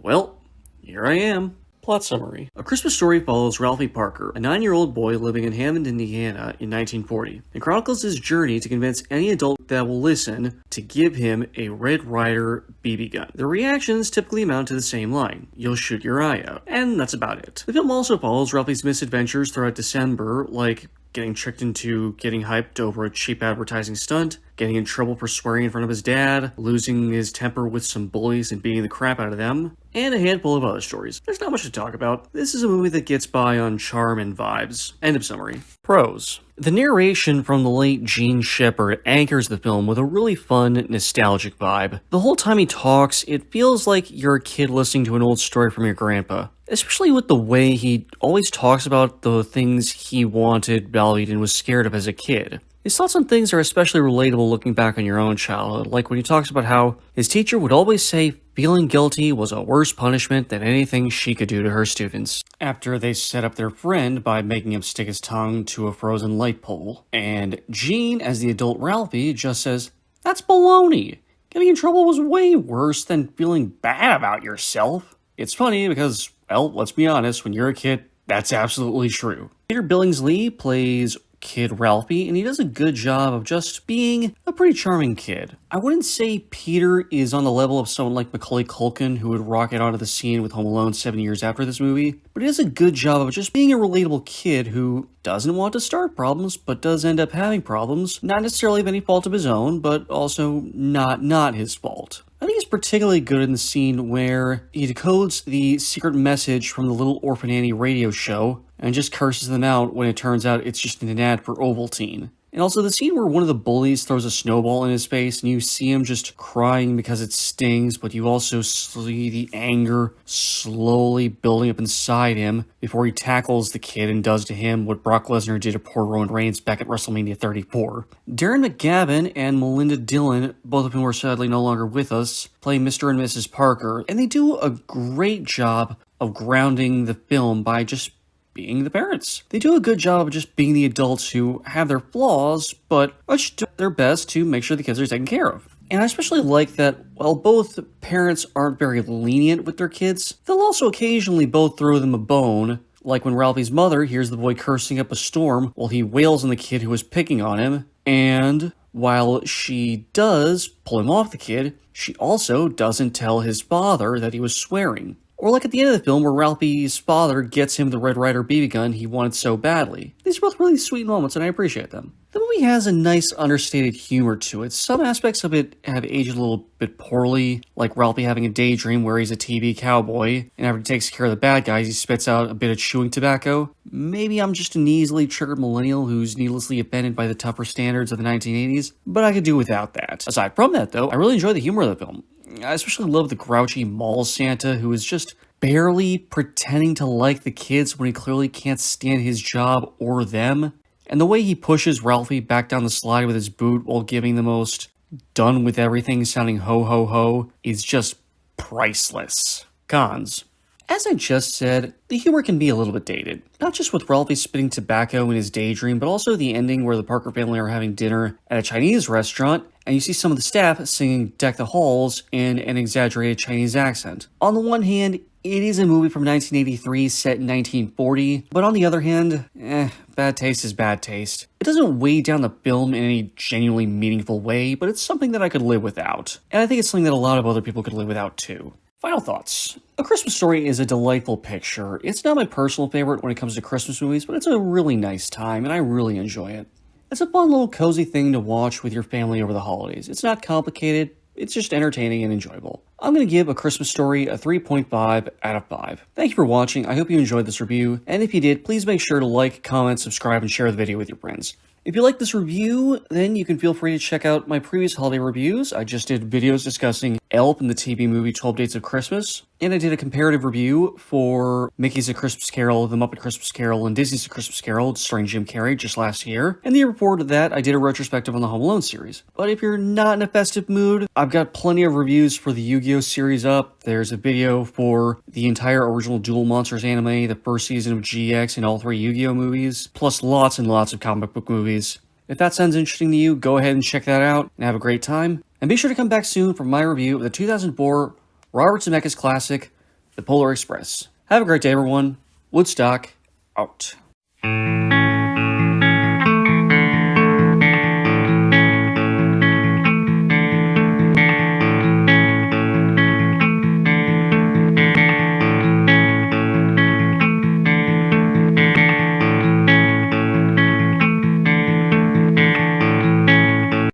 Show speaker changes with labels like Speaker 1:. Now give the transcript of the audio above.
Speaker 1: Well, here I am. Plot summary. A Christmas Story follows Ralphie Parker, a 9-year-old boy living in Hammond, Indiana in 1940, and chronicles his journey to convince any adult that will listen to give him a Red Ryder BB gun. The reactions typically amount to the same line: "You'll shoot your eye out," and that's about it. The film also follows Ralphie's misadventures throughout December, like getting tricked into getting hyped over a cheap advertising stunt, getting in trouble for swearing in front of his dad, losing his temper with some bullies and beating the crap out of them, and a handful of other stories. There's not much to talk about. This is a movie that gets by on charm and vibes. End of summary. Pros. The narration from the late Gene Shepard anchors the film with a really fun, nostalgic vibe. The whole time he talks, it feels like you're a kid listening to an old story from your grandpa. Especially with the way he always talks about the things he wanted, valued, and was scared of as a kid. His thoughts on things are especially relatable looking back on your own childhood, like when he talks about how his teacher would always say feeling guilty was a worse punishment than anything she could do to her students, after they set up their friend by making him stick his tongue to a frozen light pole. And Gene, as the adult Ralphie, just says, "That's baloney. Getting in trouble was way worse than feeling bad about yourself." It's funny because, well, let's be honest, when you're a kid, that's absolutely true. Peter Billingsley plays Kid Ralphie, and he does a good job of just being a pretty charming kid. I wouldn't say Peter is on the level of someone like Macaulay Culkin, who would rocket onto the scene with Home Alone 7 years after this movie, but he does a good job of just being a relatable kid who doesn't want to start problems, but does end up having problems, not necessarily of any fault of his own, but also not his fault. I think he's particularly good in the scene where he decodes the secret message from the Little Orphan Annie radio show and just curses them out when it turns out it's just an ad for Ovaltine. And also the scene where one of the bullies throws a snowball in his face and you see him just crying because it stings, but you also see the anger slowly building up inside him before he tackles the kid and does to him what Brock Lesnar did to poor Roman Reigns back at WrestleMania 34. Darren McGavin and Melinda Dillon, both of whom are sadly no longer with us, play Mr. and Mrs. Parker, and they do a great job of grounding the film by just being the parents. They do a good job of just being the adults who have their flaws, but do their best to make sure the kids are taken care of. And I especially like that while both parents aren't very lenient with their kids, they'll also occasionally both throw them a bone, like when Ralphie's mother hears the boy cursing up a storm while he wails on the kid who was picking on him, and while she does pull him off the kid, she also doesn't tell his father that he was swearing. Or like at the end of the film where Ralphie's father gets him the Red Ryder BB gun he wanted so badly. These are both really sweet moments and I appreciate them. The movie has a nice understated humor to it. Some aspects of it have aged a little bit poorly, like Ralphie having a daydream where he's a TV cowboy, and after he takes care of the bad guys, he spits out a bit of chewing tobacco. Maybe I'm just an easily triggered millennial who's needlessly offended by the tougher standards of the 1980s, but I could do without that. Aside from that though, I really enjoy the humor of the film. I especially love the grouchy mall Santa who is just barely pretending to like the kids when he clearly can't stand his job or them. And the way he pushes Ralphie back down the slide with his boot while giving the most done with everything sounding ho ho ho is just priceless. Cons. As I just said, the humor can be a little bit dated. Not just with Ralphie spitting tobacco in his daydream, but also the ending where the Parker family are having dinner at a Chinese restaurant, and you see some of the staff singing Deck the Halls in an exaggerated Chinese accent. On the one hand, it is a movie from 1983 set in 1940, but on the other hand, bad taste is bad taste. It doesn't weigh down the film in any genuinely meaningful way, but it's something that I could live without. And I think it's something that a lot of other people could live without too. Final thoughts. A Christmas Story is a delightful picture. It's not my personal favorite when it comes to Christmas movies, but it's a really nice time, and I really enjoy it. It's a fun little cozy thing to watch with your family over the holidays. It's not complicated, it's just entertaining and enjoyable. I'm going to give A Christmas Story a 3.5 out of 5. Thank you for watching, I hope you enjoyed this review, and if you did, please make sure to like, comment, subscribe, and share the video with your friends. If you like this review, then you can feel free to check out my previous holiday reviews. I just did videos discussing Elf and the TV movie 12 Dates of Christmas, and I did a comparative review for Mickey's A Christmas Carol, The Muppet Christmas Carol, and Disney's A Christmas Carol, starring Jim Carrey, just last year. And the year before that, I did a retrospective on the Home Alone series. But if you're not in a festive mood, I've got plenty of reviews for the Yu-Gi-Oh! Series up. There's a video for the entire original Duel Monsters anime, the first season of GX, and all 3 Yu-Gi-Oh! Movies, plus lots and lots of comic book movies. If that sounds interesting to you, go ahead and check that out and have a great time. And be sure to come back soon for my review of the 2004 Robert Zemeckis classic, the Polar Express. Have a great day, everyone. Woodstock, out.